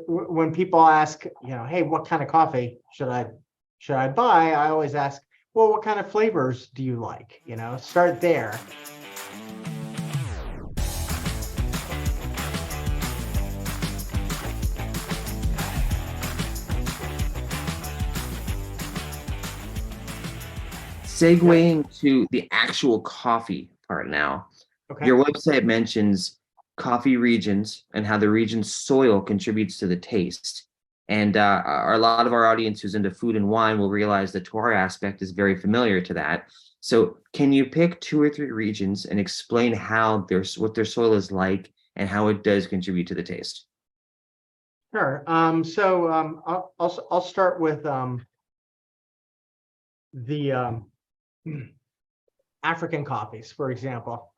When people ask, hey, what kind of coffee should I buy? I always ask, well, what kind of flavors do you like? Start there. Yeah. Segueing to the actual coffee part now. Okay. Your website mentions coffee regions and how the region's soil contributes to the taste. And a lot of our audience who's into food and wine will realize the terroir aspect is very familiar to that. So, can you pick two or three regions and explain how what their soil is like and how it does contribute to the taste? Sure. I'll start with the African coffees, for example.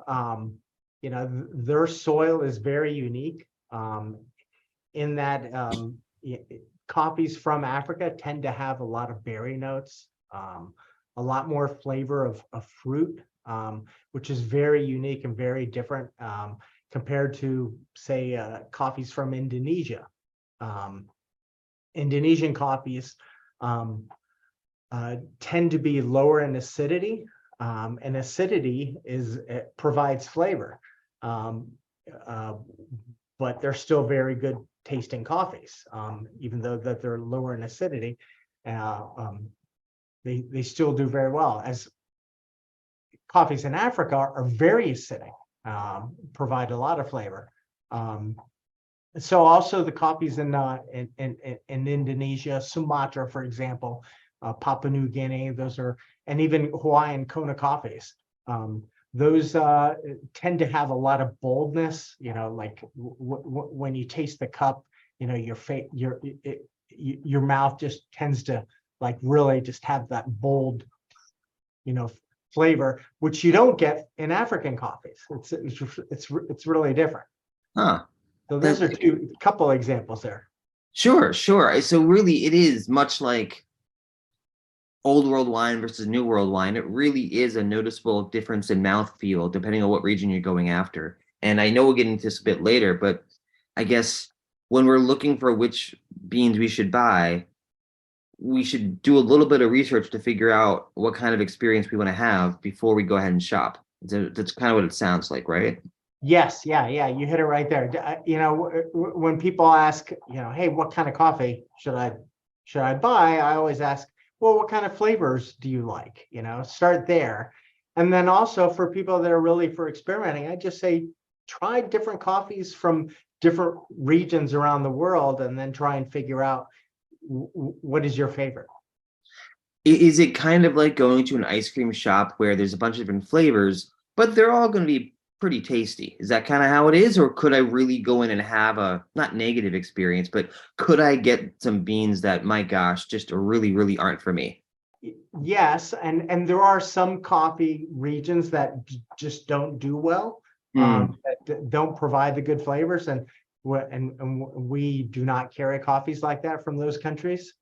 Their soil is very unique in that coffees from Africa tend to have a lot of berry notes, a lot more flavor of fruit, which is very unique and very different compared to, say, coffees from Indonesia. Indonesian coffees tend to be lower in acidity, and acidity provides flavor, but they're still very good tasting coffees, even though that they're lower in acidity. They still do very well. As coffees in Africa are very acidic, provide a lot of flavor. So also the coffees in Indonesia, Sumatra, for example, Papua New Guinea, and even Hawaiian Kona coffees. Those tend to have a lot of boldness. Like when you taste the cup, your mouth just tends to like really just have that bold, flavor, which you don't get in African coffees. It's really different. Huh. So those are couple examples there. Sure, sure. So really it is much like old world wine versus new world wine. It really is a noticeable difference in mouthfeel depending on what region you're going after. And I know we'll get into this a bit later, but I guess when we're looking for which beans we should buy, we should do a little bit of research to figure out what kind of experience we want to have before we go ahead and shop. That's kind of what it sounds like, right? Yes, yeah, you hit it right there. When people ask, hey, what kind of coffee should I buy? I always ask, well, what kind of flavors do you like? Start there. And then also for people that are really for experimenting, I just say, try different coffees from different regions around the world, and then try and figure out what is your favorite. Is it kind of like going to an ice cream shop where there's a bunch of different flavors, but they're all going to be pretty tasty? Is that kind of how it is? Or could I really go in and have a not negative experience, but could I get some beans that, my gosh, just really, really aren't for me? Yes, and there are some coffee regions that just don't do well, Hmm. that don't provide the good flavors, and we do not carry coffees like that from those countries.